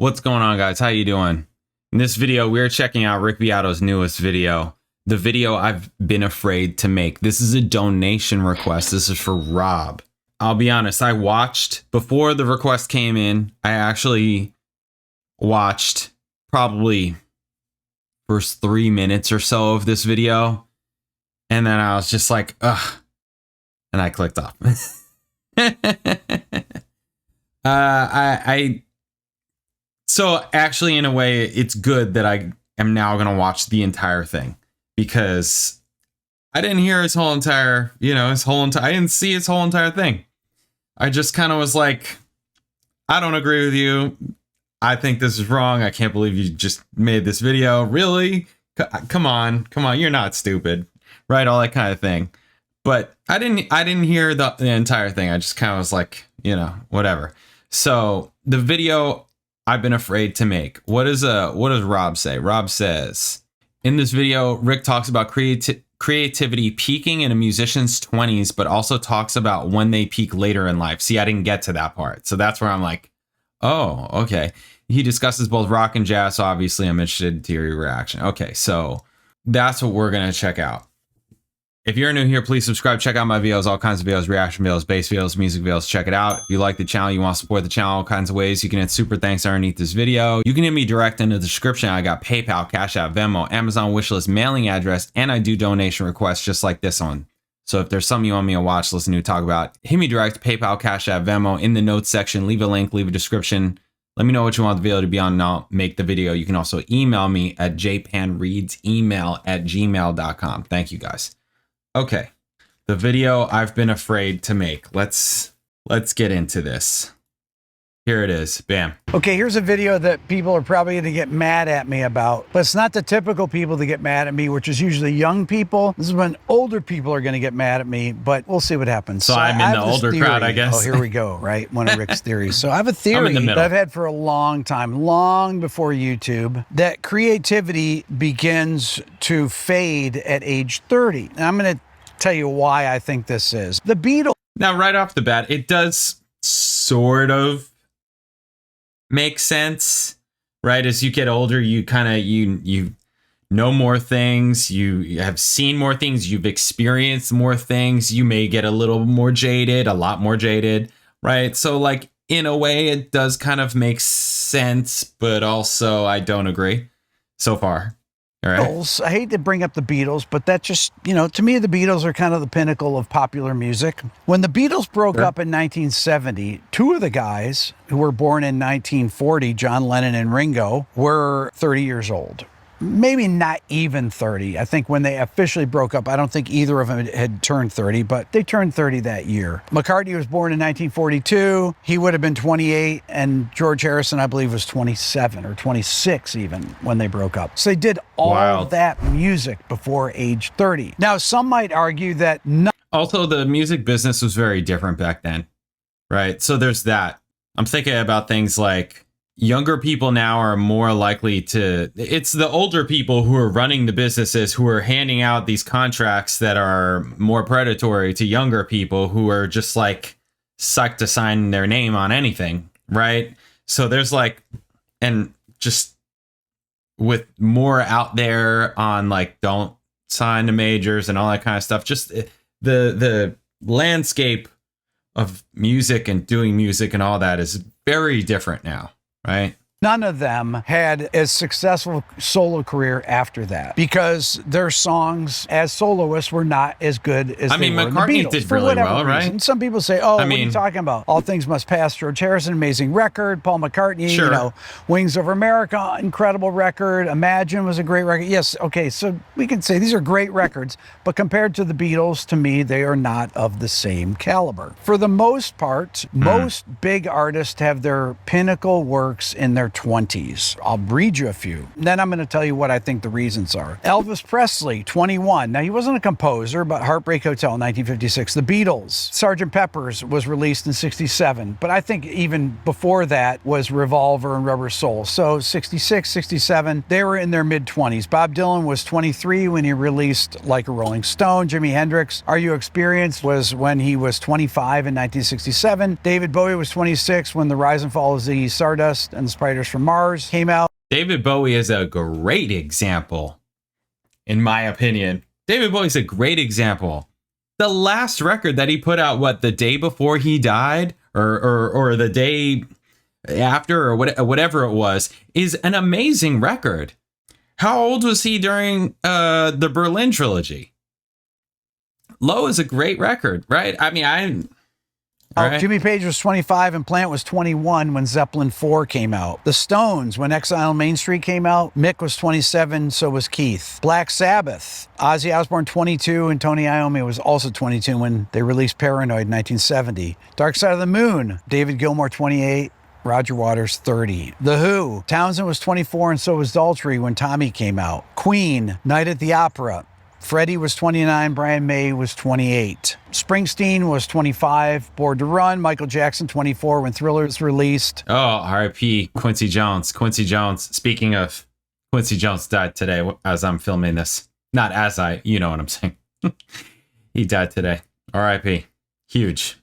What's going on, guys? How you doing? In this video, we're checking out Rick Beato's newest video, the video I've been afraid to make. This is a donation request. This is for Rob. I'll be honest, I watched, before the request came in, I actually watched probably first 3 minutes or so of this video. And then I was just like, ugh. And I clicked off. So actually, in a way, it's good that I am now going to watch the entire thing, because I didn't hear his whole entire, I didn't see his whole entire thing. I just kind of was like, I don't agree with you. I think this is wrong. I can't believe you just made this video. Really? Come on. You're not stupid. Right. All that kind of thing. But I didn't hear the entire thing. I just kind of was like, whatever. So the video I've been afraid to make. What does Rob say? Rob says, in this video, Rick talks about creativity peaking in a musician's 20s, but also talks about when they peak later in life. See, I didn't get to that part. So that's where I'm like, oh, okay. He discusses both rock and jazz. So obviously I'm interested to hear your reaction. Okay, so that's what we're going to check out. If you're new here, please subscribe. Check out my videos, all kinds of videos, reaction videos, bass videos, music videos. Check it out. If you like the channel, you want to support the channel, all kinds of ways. You can hit super thanks underneath this video. You can hit me direct in the description. I got PayPal, Cash App, Venmo, Amazon wishlist, mailing address, and I do donation requests just like this one. So if there's something you want me to watch, listen to, talk about, hit me direct, PayPal, Cash App, Venmo, in the notes section. Leave a link, leave a description. Let me know what you want the video to be on and I'll make the video. You can also email me at jpanreadsemail@gmail.com. Thank you, guys. Okay. The video I've been afraid to make. Let's get into this. Here it is. Bam. Okay, here's a video that people are probably going to get mad at me about, but it's not the typical people that get mad at me, which is usually young people. This is when older people are going to get mad at me, but we'll see what happens. So I'm in the older crowd, I guess. Oh, here we go, right? One of Rick's theories. So I have a theory that I've had for a long time, long before YouTube, that creativity begins to fade at age 30. And I'm going to tell you why I think this is. The Beatles. Now, right off the bat, it does sort of make sense, right? As you get older, you kind of, you know more things, you have seen more things, you've experienced more things, you may get a little more jaded, a lot more jaded, right? So like, in a way, it does kind of make sense, but also I don't agree so far. All right. I hate to bring up the Beatles, but that just, to me, the Beatles are kind of the pinnacle of popular music. When the Beatles broke up in 1970, two of the guys who were born in 1940, John Lennon and Ringo, were 30 years old. Maybe not even 30. I think when they officially broke up, I don't think either of them had turned 30, but they turned 30 that year. McCartney was born in 1942. He would have been 28, and George Harrison, I believe, was 27 or 26 even when they broke up. So they did all that music before age 30. Now, some might argue that... Also, the music business was very different back then, right? So there's that. I'm thinking about things like... Younger people now are more likely to, it's the older people who are running the businesses who are handing out these contracts that are more predatory to younger people who are just like psyched to sign their name on anything, right? So there's like, and just with more out there on like, don't sign to majors and all that kind of stuff, just the landscape of music and doing music and all that is very different now. Right. None of them had a successful solo career after that because their songs as soloists were not as good as they were McCartney in the Beatles, did really well, right? Reason. Some people say, what are you talking about? All Things Must Pass, George Harrison, amazing record. Paul McCartney, Wings Over America, incredible record. Imagine was a great record. Yes, okay, so we can say these are great records, but compared to the Beatles, to me, they are not of the same caliber. For the most part, most big artists have their pinnacle works in their 20s. I'll read you a few. Then I'm going to tell you what I think the reasons are. Elvis Presley, 21. Now, he wasn't a composer, but Heartbreak Hotel, 1956. The Beatles, Sgt. Pepper's was released in 67. But I think even before that was Revolver and Rubber Soul. So 66, 67, they were in their mid-20s. Bob Dylan was 23 when he released Like a Rolling Stone. Jimi Hendrix, Are You Experienced, was when he was 25 in 1967. David Bowie was 26 when The Rise and Fall of Ziggy Stardust and the Spider Riders from Mars came out. David Bowie is a great example, in my opinion. David Bowie's a great example. The last record that he put out, the day before he died, or the day after, or whatever it was, is an amazing record. How old was he during the Berlin trilogy? Low is a great record, right? I mean, right? Jimmy Page was 25 and Plant was 21 when Zeppelin 4 came out. The Stones, when Exile on Main Street came out, Mick was 27, so was Keith. Black Sabbath, Ozzy Osbourne 22 and Tony Iommi was also 22 when they released Paranoid in 1970. Dark Side of the Moon, David Gilmour 28, Roger Waters 30. The Who, Townsend was 24 and so was Daughtry when Tommy came out. Queen, Night at the Opera, Freddie was 29, Brian May was 28. Springsteen was 25, Born to Run. Michael Jackson, 24 when Thriller was released. Oh, R.I.P. Quincy Jones. Quincy Jones. Speaking of, Quincy Jones died today as I'm filming this. Not as you know what I'm saying. He died today. R.I.P. Huge.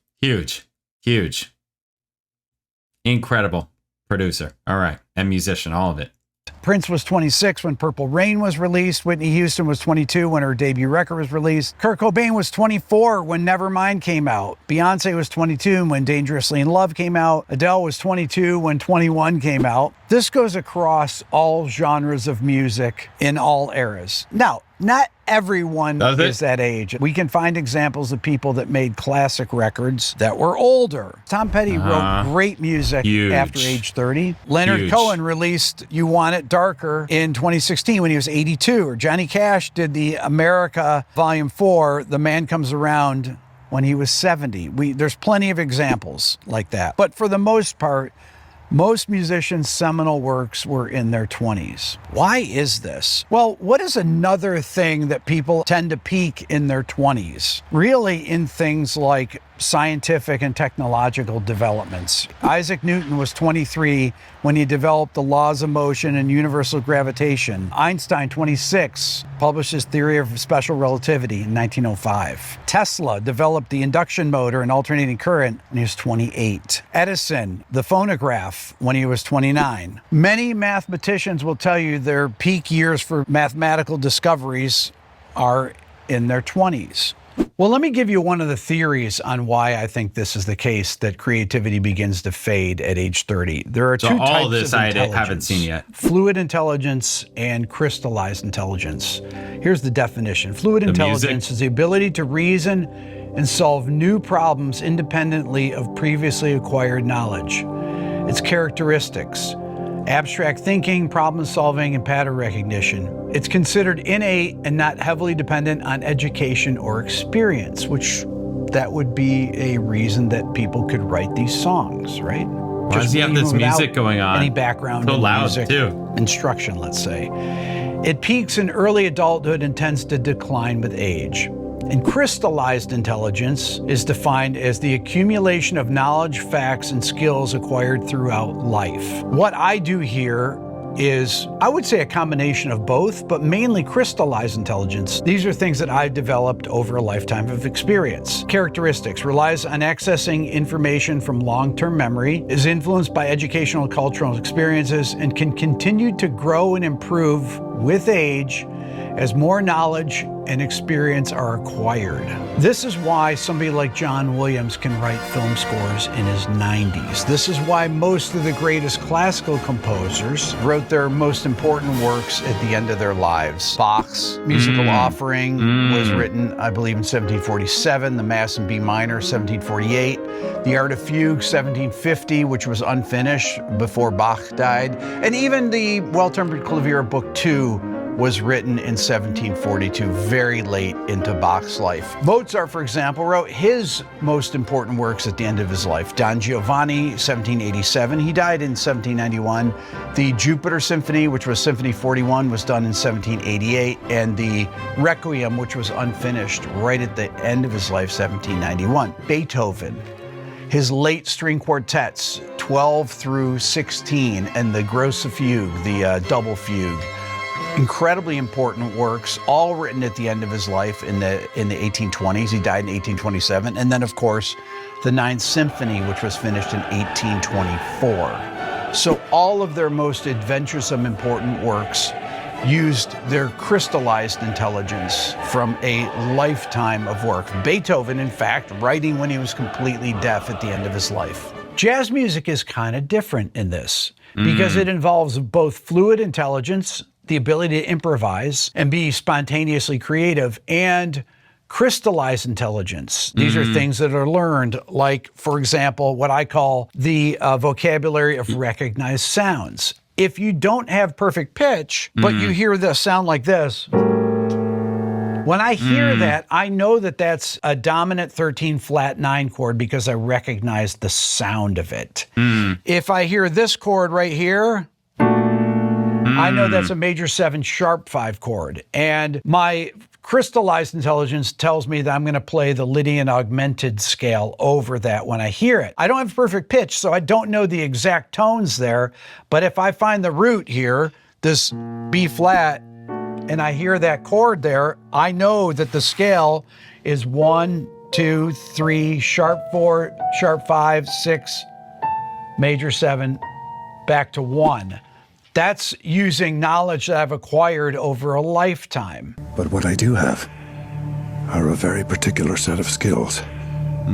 Incredible producer. All right. And musician, all of it. Prince was 26 when Purple Rain was released. Whitney Houston was 22 when her debut record was released. Kurt Cobain was 24 when Nevermind came out. Beyonce was 22 when Dangerously in Love came out. Adele was 22 when 21 came out. This goes across all genres of music in all eras. Now, not everyone is that age. We can find examples of people that made classic records that were older. Tom Petty wrote great music after age 30. Leonard Cohen released You Want It Darker in 2016 when he was 82. Or Johnny Cash did the America Volume 4, The Man Comes Around, when he was 70. There's plenty of examples like that. But for the most part, most musicians' seminal works were in their 20s. Why is this? Well, what is another thing that people tend to peak in their 20s? Really in things like scientific and technological developments. Isaac Newton was 23 when he developed the laws of motion and universal gravitation. Einstein, 26, published his theory of special relativity in 1905. Tesla developed the induction motor and alternating current when he was 28. Edison, the phonograph, when he was 29. Many mathematicians will tell you their peak years for mathematical discoveries are in their 20s. Well, let me give you one of the theories on why I think this is the case, that creativity begins to fade at age 30. There are two types of intelligence. All this I haven't seen yet. Fluid intelligence and crystallized intelligence. Here's the definition. Fluid intelligence is the ability to reason and solve new problems independently of previously acquired knowledge. Its characteristics: abstract thinking, problem solving, and pattern recognition. It's considered innate and not heavily dependent on education or experience, which that would be a reason that people could write these songs, right? Why does he have this music going on? Any background so loud, music too. Instruction, let's say. It peaks in early adulthood and tends to decline with age. And crystallized intelligence is defined as the accumulation of knowledge, facts, and skills acquired throughout life. What I do here is, I would say, a combination of both, but mainly crystallized intelligence. These are things that I've developed over a lifetime of experience. Characteristics: relies on accessing information from long-term memory, is influenced by educational and cultural experiences, and can continue to grow and improve with age as more knowledge and experience are acquired. This is why somebody like John Williams can write film scores in his 90s. This is why most of the greatest classical composers wrote their most important works at the end of their lives. Bach's Musical Offering was written, I believe, in 1747, the Mass in B minor, 1748, the Art of Fugue, 1750, which was unfinished before Bach died, and even the Well-Tempered Clavier Book 2 was written in 1742, very late into Bach's life. Mozart, for example, wrote his most important works at the end of his life. Don Giovanni, 1787. He died in 1791. The Jupiter Symphony, which was Symphony 41, was done in 1788. And the Requiem, which was unfinished right at the end of his life, 1791. Beethoven, his late string quartets, 12 through 16, and the Grosse Fugue, the double fugue. Incredibly important works, all written at the end of his life in the 1820s. He died in 1827. And then, of course, the Ninth Symphony, which was finished in 1824. So all of their most adventuresome, important works used their crystallized intelligence from a lifetime of work. Beethoven, in fact, writing when he was completely deaf at the end of his life. Jazz music is kind of different in this because it involves both fluid intelligence, the ability to improvise and be spontaneously creative, and crystallized intelligence. These are things that are learned, like, for example, what I call the vocabulary of recognized sounds. If you don't have perfect pitch, but you hear the sound like this, when I hear that, I know that that's a dominant 13 flat 9 chord because I recognize the sound of it. If I hear this chord right here, I know that's a major 7 sharp 5 chord. And my crystallized intelligence tells me that I'm going to play the Lydian augmented scale over that when I hear it. I don't have perfect pitch, so I don't know the exact tones there. But if I find the root here, this B flat, and I hear that chord there, I know that the scale is 1, 2, 3, sharp 4, sharp 5, 6, major 7, back to 1. That's using knowledge that I've acquired over a lifetime. But what I do have are a very particular set of skills.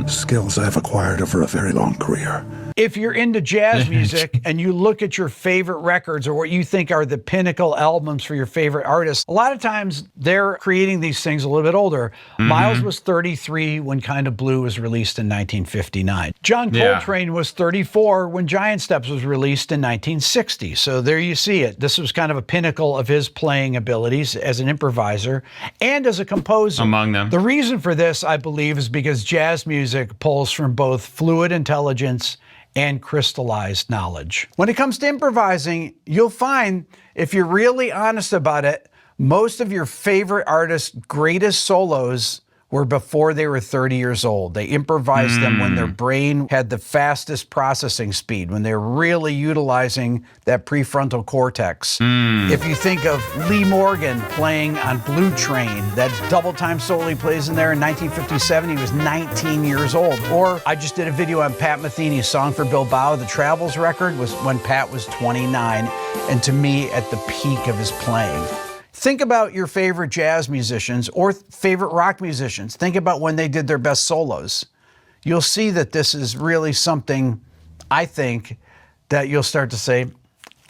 Skills I've acquired over a very long career. If you're into jazz music and you look at your favorite records or what you think are the pinnacle albums for your favorite artists, a lot of times they're creating these things a little bit older. Miles was 33 when Kind of Blue was released in 1959. John Coltrane was 34 when Giant Steps was released in 1960. So there you see it. This was kind of a pinnacle of his playing abilities as an improviser and as a composer. Among them. The reason for this, I believe, is because jazz music pulls from both fluid intelligence and crystallized knowledge. When it comes to improvising, you'll find, if you're really honest about it, most of your favorite artists' greatest solos were before they were 30 years old. They improvised them when their brain had the fastest processing speed, when they're really utilizing that prefrontal cortex. If you think of Lee Morgan playing on Blue Train, that double time solo he plays in there in 1957, he was 19 years old. Or I just did a video on Pat Metheny's Song for Bilbao. The Travels record was when Pat was 29, and to me, at the peak of his playing. Think about your favorite jazz musicians or favorite rock musicians. Think about when they did their best solos. You'll see that this is really something, I think, that you'll start to say,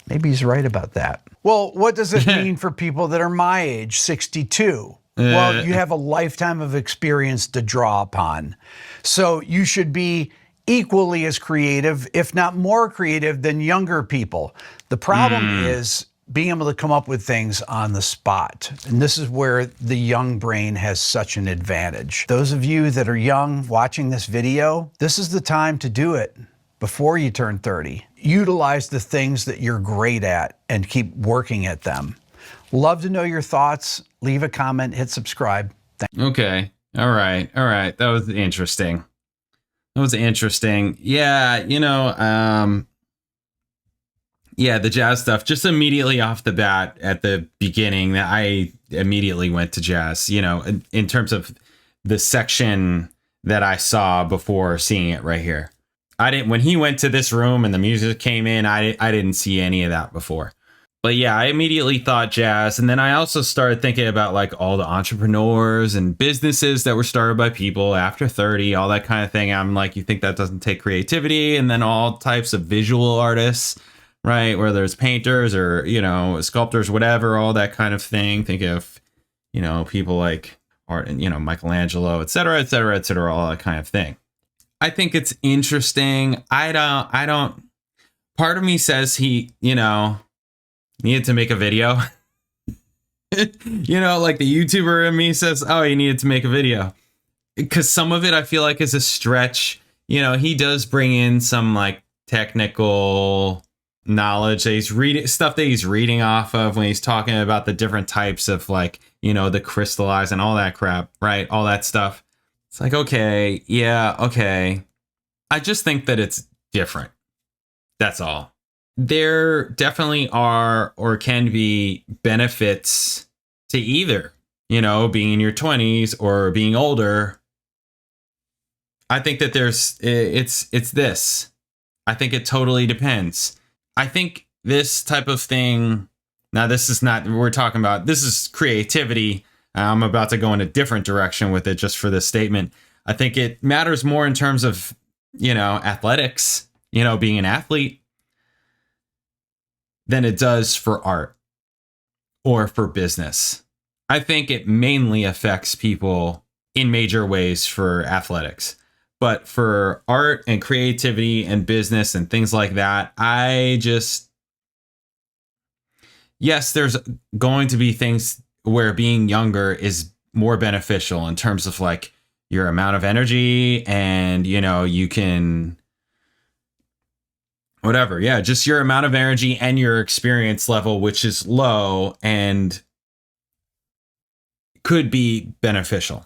maybe he's right about that. Well, what does it mean for people that are my age, 62? Well, you have a lifetime of experience to draw upon. So you should be equally as creative, if not more creative, than younger people. The problem is being able to come up with things on the spot. And this is where the young brain has such an advantage. Those of you that are young watching this video, this is the time to do it before you turn 30. Utilize the things that you're great at and keep working at them. Love to know your thoughts. Leave a comment, hit subscribe. Okay. All right. That was interesting. Yeah, yeah, the jazz stuff, just immediately off the bat at the beginning, I immediately went to jazz, in terms of the section that I saw before seeing it right here. When he went to this room and the music came in, I didn't see any of that before. But yeah, I immediately thought jazz. And then I also started thinking about like all the entrepreneurs and businesses that were started by people after 30, all that kind of thing. I'm like, you think that doesn't take creativity? And then all types of visual artists, right? Where there's painters or, sculptors, whatever, all that kind of thing. Think of, people like Hart and, Michelangelo, et cetera, all that kind of thing. I think it's interesting. I don't, part of me says he, needed to make a video. Like the YouTuber in me says, oh, he needed to make a video. Because some of it I feel like is a stretch. He does bring in some like technical knowledge that he's reading, stuff that he's reading off of when he's talking about the different types of like, the crystallized and all that crap, right? All that stuff. It's like, okay, yeah, okay. I just think that it's different. That's all. There definitely are or can be benefits to either, being in your 20s or being older. I think that it's this. I think it totally depends. I think this type of thing, now this is not, we're talking about, this is creativity. I'm about to go in a different direction with it just for this statement. I think it matters more in terms of, athletics, being an athlete, than it does for art or for business. I think it mainly affects people in major ways for athletics. But for art and creativity and business and things like that, yes, there's going to be things where being younger is more beneficial in terms of like your amount of energy and, you can, whatever. Yeah, just your amount of energy and your experience level, which is low and could be beneficial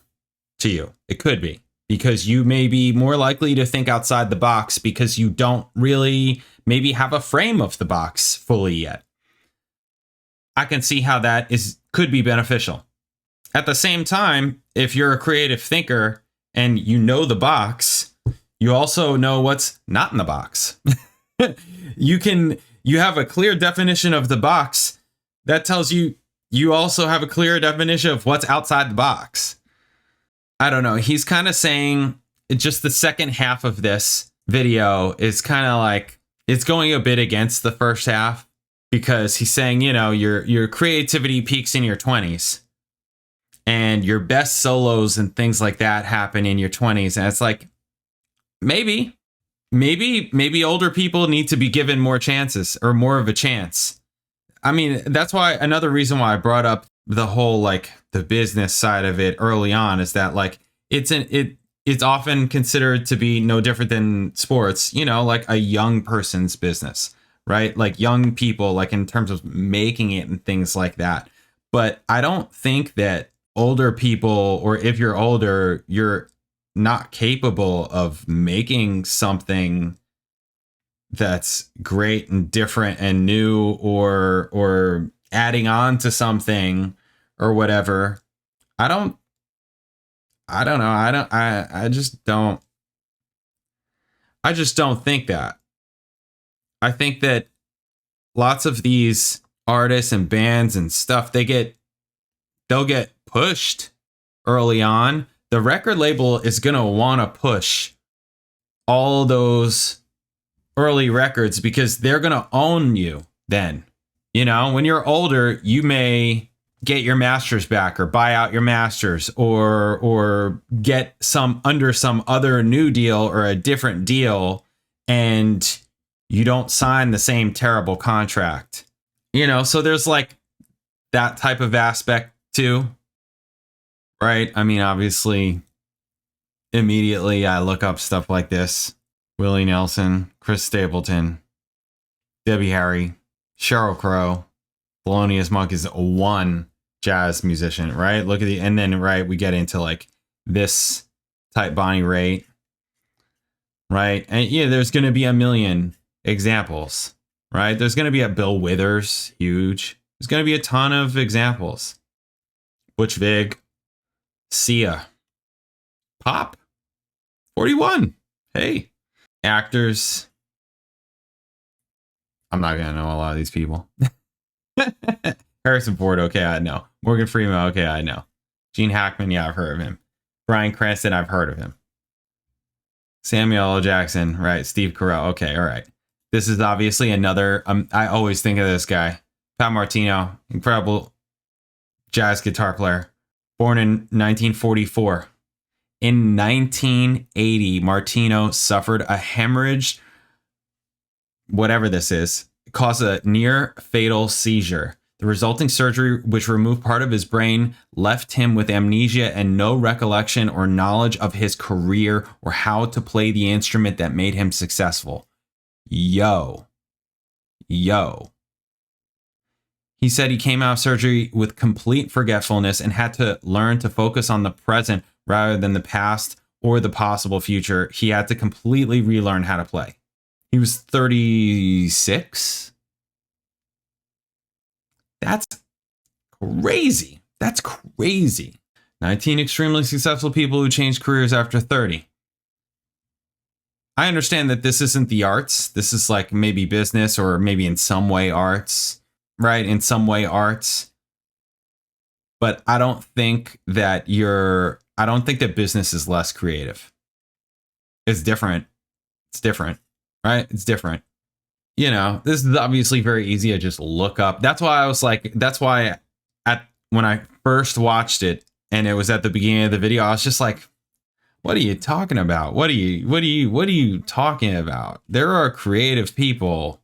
to you. It could be. Because you may be more likely to think outside the box because you don't really maybe have a frame of the box fully yet. I can see how that could be beneficial. At the same time, if you're a creative thinker and you know the box, you also know what's not in the box. You have a clear definition of the box that tells you also have a clear definition of what's outside the box. I don't know. He's kind of saying just the second half of this video is kind of like it's going a bit against the first half because he's saying, your creativity peaks in your 20s and your best solos and things like that happen in your 20s. And it's like, maybe older people need to be given more chances or more of a chance. I mean, that's why another reason why I brought up the whole like the business side of it early on is that like it's often considered to be no different than sports, like a young person's business, right? Like young people, like in terms of making it and things like that. But I don't think that older people, or if you're older, you're not capable of making something that's great and different and new or adding on to something or whatever. I just don't think that. I think that lots of these artists and bands and stuff, they'll get pushed early on. The record label is going to want to push all those early records because they're going to own you then. When you're older, you may get your masters back or buy out your masters or get under some other new deal or a different deal, and you don't sign the same terrible contract. So there's like that type of aspect too. Right? I mean, obviously, immediately I look up stuff like this. Willie Nelson, Chris Stapleton, Debbie Harry, Sheryl Crow, Thelonious Monk is one jazz musician, right? Look at and then, right, we get into like this type Bonnie Raitt, right? And yeah, there's going to be a million examples, right? There's going to be a Bill Withers, huge. There's going to be a ton of examples. Butch Vig, Sia, Pop, 41. Hey, actors. I'm not going to know a lot of these people. Harrison Ford, okay, I know. Morgan Freeman, okay, I know. Gene Hackman, yeah, I've heard of him. Bryan Cranston, I've heard of him. Samuel L. Jackson, right. Steve Carell, okay, all right. This is obviously another, I always think of this guy. Pat Martino, incredible jazz guitar player. Born in 1944. In 1980, Martino suffered a hemorrhage, whatever this is, caused a near fatal seizure. The resulting surgery, which removed part of his brain, left him with amnesia and no recollection or knowledge of his career or how to play the instrument that made him successful. Yo. He said he came out of surgery with complete forgetfulness and had to learn to focus on the present rather than the past or the possible future. He had to completely relearn how to play. He was 36. That's crazy. 19 extremely successful people who changed careers after 30. I understand that this isn't the arts. This is like maybe business or maybe in some way arts, right? In some way arts. But I don't think that business is less creative. It's different. It's different, right? It's different. You know, this is obviously very easy to just look up. That's why when I first watched it and it was at the beginning of the video, I was just like, what are you talking about? What are you talking about? There are creative people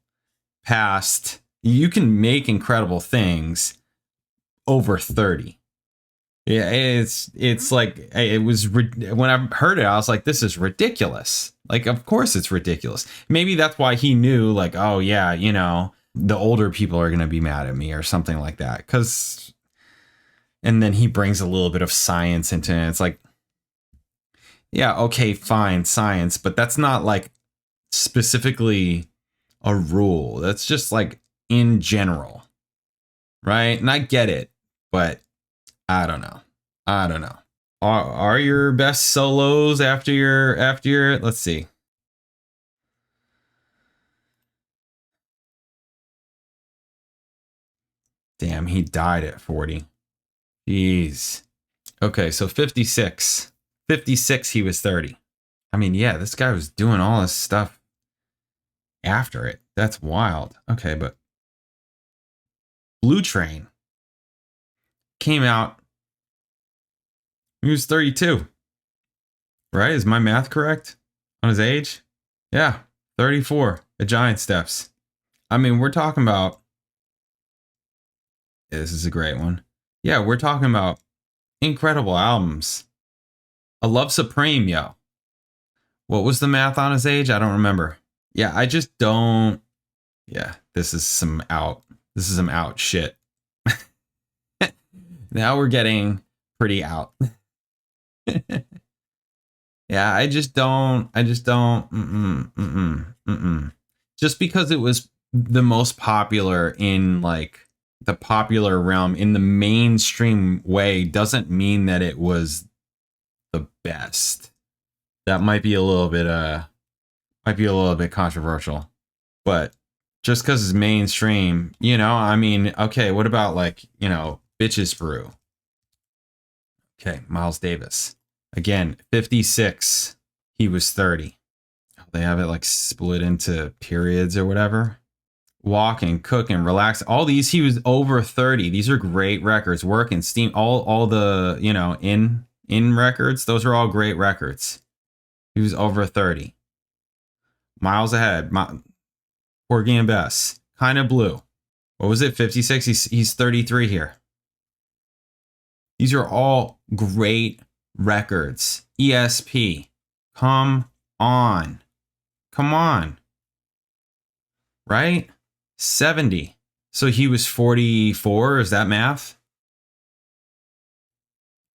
past, you can make incredible things over 30. Yeah, it's like, it was, when I heard it, I was like, this is ridiculous. Like, of course it's ridiculous. Maybe that's why he knew, like, oh yeah, you know, the older people are going to be mad at me or something like that. And then he brings a little bit of science into it. It's like, yeah, okay, fine, science, but that's not like specifically a rule. That's just like in general, right? And I get it, but I don't know. Are your best solos after your let's see. Damn, he died at 40. Jeez. Okay, so 56. 56, he was 30. I mean, yeah, this guy was doing all this stuff after it. That's wild. Okay, but Blue Train came out. He was 32. Right? Is my math correct on his age? Yeah, 34. A giant steps. I mean, we're talking about. Yeah, this is a great one. Yeah, we're talking about incredible albums. A Love Supreme, yo. What was the math on his age? I don't remember. Yeah, I just don't. Yeah, this is some out shit. Now we're getting pretty out. Yeah, I just don't. Just because it was the most popular in like the popular realm in the mainstream way doesn't mean that it was the best. That might be a little bit controversial, but just because it's mainstream, you know, I mean, okay, what about like, you know, Bitches Brew? Okay, Miles Davis. Again, 56. He was 30. They have it like split into periods or whatever. Walk and Cook and Relax. All these, he was over 30. These are great records. Work and Steam. All the, you know, in records. Those are all great records. He was over 30. Miles Ahead. Porgy and Bess. Kind of Blue. What was it? 56. He's 33 here. These are all great records. ESP. Come on. Right? 70. So he was 44. Is that math?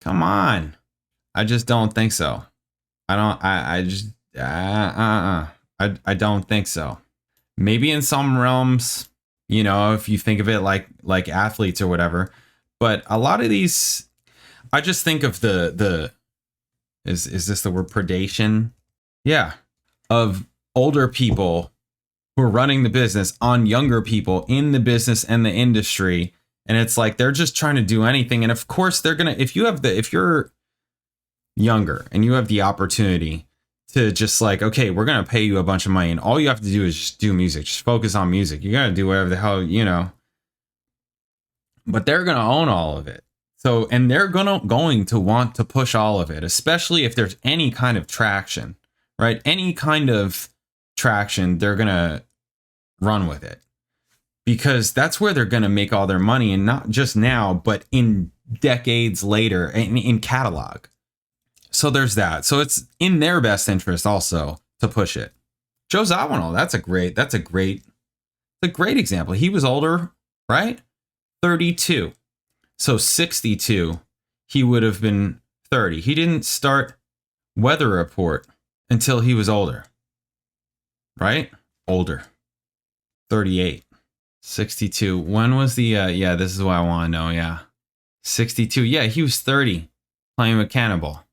Come on. I just don't think so. I don't think so. Maybe in some realms, you know, if you think of it like athletes or whatever, but a lot of these, I just think of is this the word predation? Yeah. Of older people who are running the business on younger people in the business and the industry. And it's like, they're just trying to do anything. And of course they're going to, if you're younger and you have the opportunity to just like, okay, we're going to pay you a bunch of money and all you have to do is just do music, just focus on music. You got to do whatever the hell, you know, but they're going to own all of it. So, and they're going to want to push all of it, especially if there's any kind of traction, right? Any kind of traction, they're going to run with it because that's where they're going to make all their money. And not just now, but in decades later in catalog. So there's that. So it's in their best interest also to push it. Joe Zawinul, that's a great example. He was older, right? 32. So 62, he would have been 30. He didn't start Weather Report until he was older, right? Older. 38. 62. When was the, yeah, this is what I want to know. Yeah. 62. Yeah, he was 30 playing with Cannibal.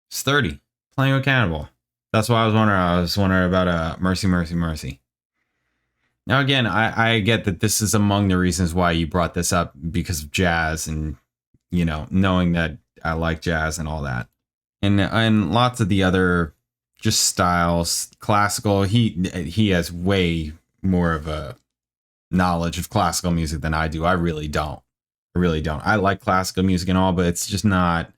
He's 30 playing with Cannibal. That's why I was wondering. I was wondering about Mercy, Mercy, Mercy. Now, again, I get that this is among the reasons why you brought this up because of jazz and, you know, knowing that I like jazz and all that. And lots of the other just styles, classical. He has way more of a knowledge of classical music than I do. I really don't. I like classical music and all, but it's just not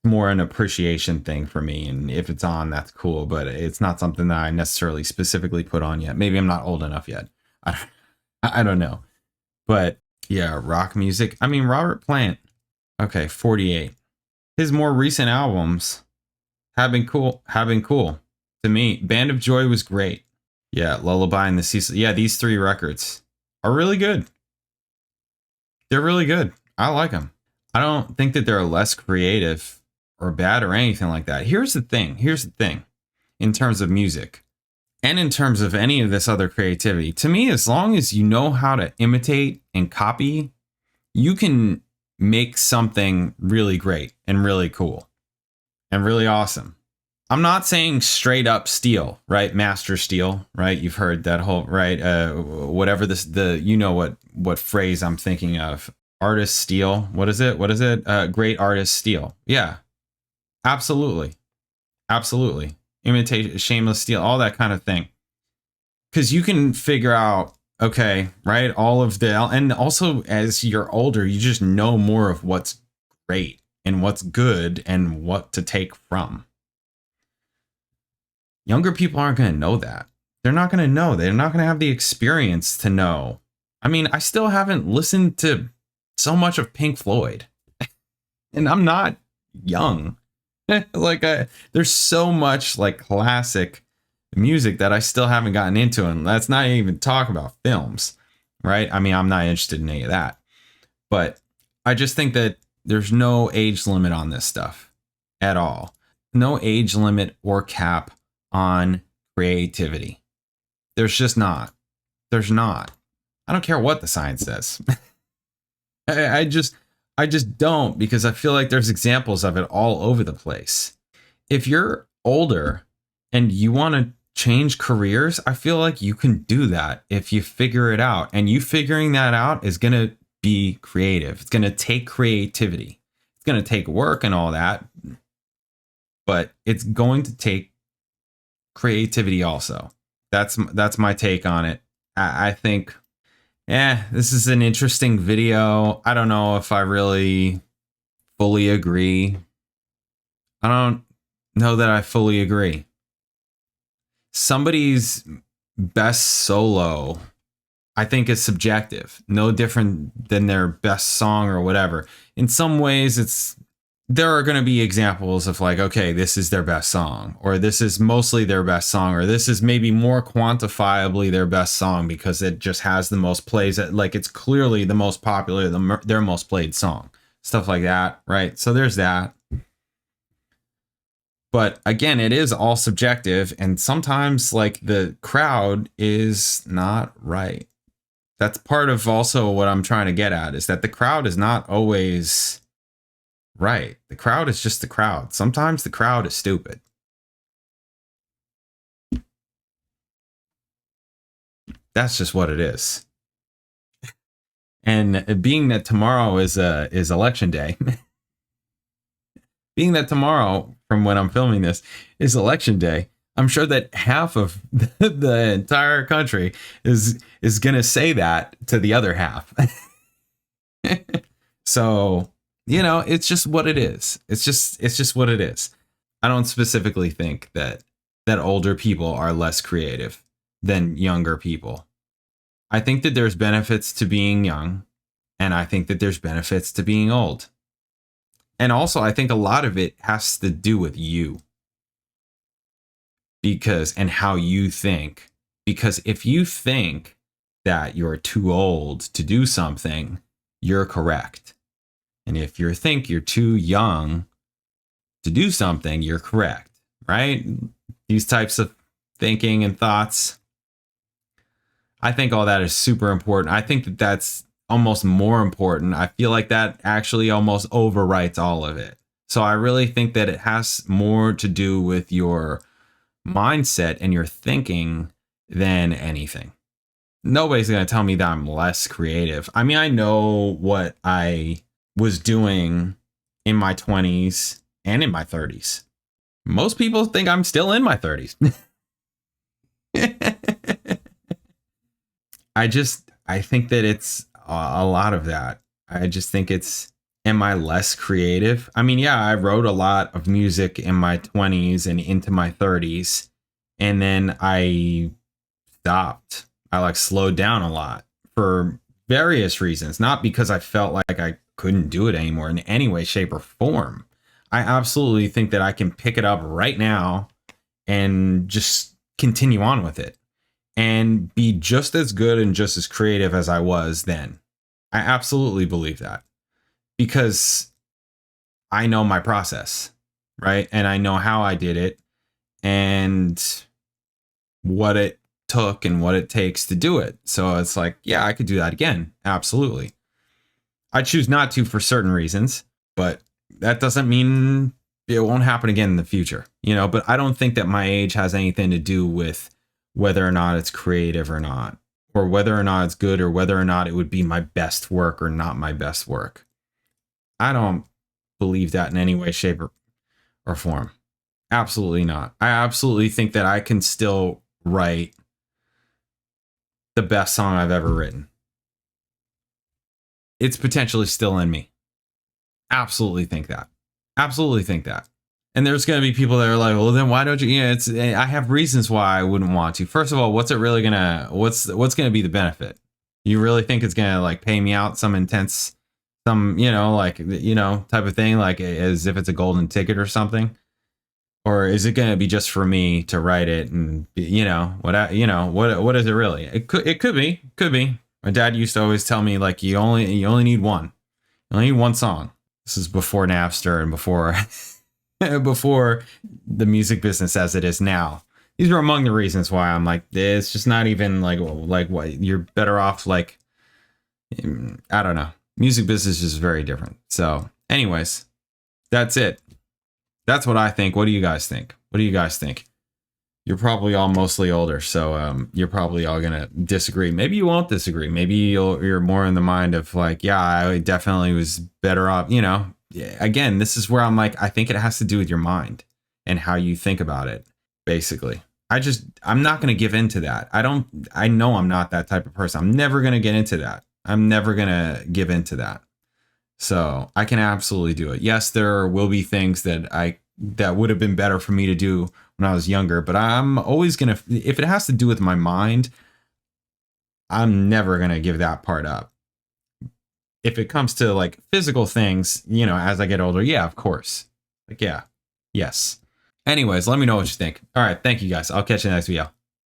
more an appreciation thing for me. And if it's on, that's cool, but it's not something that I necessarily specifically put on yet. Maybe I'm not old enough yet. I don't know. But yeah, rock music. I mean, Robert Plant. Okay, 48. His more recent albums have been cool. To me, Band of Joy was great. Yeah, Lullaby and the Cecil. Yeah, these 3 records are really good. They're really good. I like them. I don't think that they're less creative or bad or anything like that. Here's the thing. In terms of music and in terms of any of this other creativity, to me, as long as you know how to imitate and copy, you can make something really great and really cool and really awesome. I'm not saying straight up steal, right? Master steal, right? You've heard that whole, right? Whatever you know what phrase I'm thinking of. Artist steal. What is it? Great artist steal. Yeah, absolutely. Imitate, shameless steal, all that kind of thing. Because you can figure out, okay, right? All of and also as you're older, you just know more of what's great and what's good and what to take from. Younger people aren't going to know that. They're not going to know. They're not going to have the experience to know. I mean, I still haven't listened to so much of Pink Floyd. And I'm not young. There's so much like classic music that I still haven't gotten into. And let's not even talk about films, right? I mean, I'm not interested in any of that. But I just think that there's no age limit on this stuff at all. No age limit or cap on creativity. There's just not. There's not. I don't care what the science says. I just don't, because I feel like there's examples of it all over the place. If you're older and you want to change careers, I feel like you can do that if you figure it out. And you figuring that out is going to be creative. It's going to take creativity. It's going to take work and all that. But it's going to take creativity also. That's my take on it. I think, this is an interesting video. I don't know if I really fully agree. I don't know that I fully agree. Somebody's best solo, I think, is subjective. No different than their best song or whatever. In some ways, there are going to be examples of like, okay, this is their best song, or this is mostly their best song, or this is maybe more quantifiably their best song because it just has the most plays. Like, it's clearly the most popular, their most played song, stuff like that, right? So there's that. But again, it is all subjective, and sometimes like the crowd is not right. That's part of also what I'm trying to get at, is that the crowd is not always right. The crowd is just the crowd. Sometimes the crowd is stupid. That's just what it is. And being that tomorrow is election day, being that tomorrow, from when I'm filming this, is election day, I'm sure that half of the entire country is going to say that to the other half. So, you know, it's just what it is. It's just what it is. I don't specifically think that older people are less creative than younger people. I think that there's benefits to being young, and I think that there's benefits to being old. And also, I think a lot of it has to do with you. And how you think. Because if you think that you're too old to do something, you're correct. And if you think you're too young to do something, you're correct, right? These types of thinking and thoughts. I think all that is super important. I think that that's almost more important. I feel like that actually almost overwrites all of it. So I really think that it has more to do with your mindset and your thinking than anything. Nobody's going to tell me that I'm less creative. I mean, I know what I was doing in my 20s and in my 30s. Most people think I'm still in my 30s. I think that it's a lot of that. I just think it's, am I less creative? I mean, yeah, I wrote a lot of music in my 20s and into my 30s. And then I stopped. I like slowed down a lot for various reasons, not because I felt like I couldn't do it anymore in any way, shape, or form. I absolutely think that I can pick it up right now and just continue on with it and be just as good and just as creative as I was then. I absolutely believe that because I know my process, right? And I know how I did it and what it took and what it takes to do it. So it's like, yeah, I could do that again. Absolutely. I choose not to for certain reasons, but that doesn't mean it won't happen again in the future, you know, but I don't think that my age has anything to do with whether or not it's creative or not, or whether or not it's good, or whether or not it would be my best work or not my best work. I don't believe that in any way, shape, or form. Absolutely not. I absolutely think that I can still write the best song I've ever written. It's potentially still in me. Absolutely think that. Absolutely think that. And there's going to be people that are like, well, then why don't you, you know, I have reasons why I wouldn't want to. First of all, what's going to be the benefit? You really think it's going to like pay me out some intense, you know, like, you know, type of thing, like as if it's a golden ticket or something? Or is it going to be just for me to write it and, you know, what is it really? It could be. My dad used to always tell me, like, you only need one. You only need one song. This is before Napster and before before the music business as it is now. These are among the reasons why I'm like, it's just not even like what you're better off. Like, I don't know. Music business is very different. So anyways, that's it. That's what I think. What do you guys think? You're probably all mostly older, so you're probably all gonna disagree. Maybe you won't disagree. Maybe you're more in the mind of like, yeah, I definitely was better off. You know, again, this is where I'm like, I think it has to do with your mind and how you think about it. Basically, I'm not gonna give into that. I know I'm not that type of person. I'm never gonna get into that. I'm never gonna give into that. So I can absolutely do it. Yes, there will be things that would have been better for me to do when I was younger, but I'm always going to, if it has to do with my mind, I'm never going to give that part up. If it comes to like physical things, you know, as I get older, yeah, of course. Like, yeah, yes. Anyways, let me know what you think. All right. Thank you guys. I'll catch you in the next video.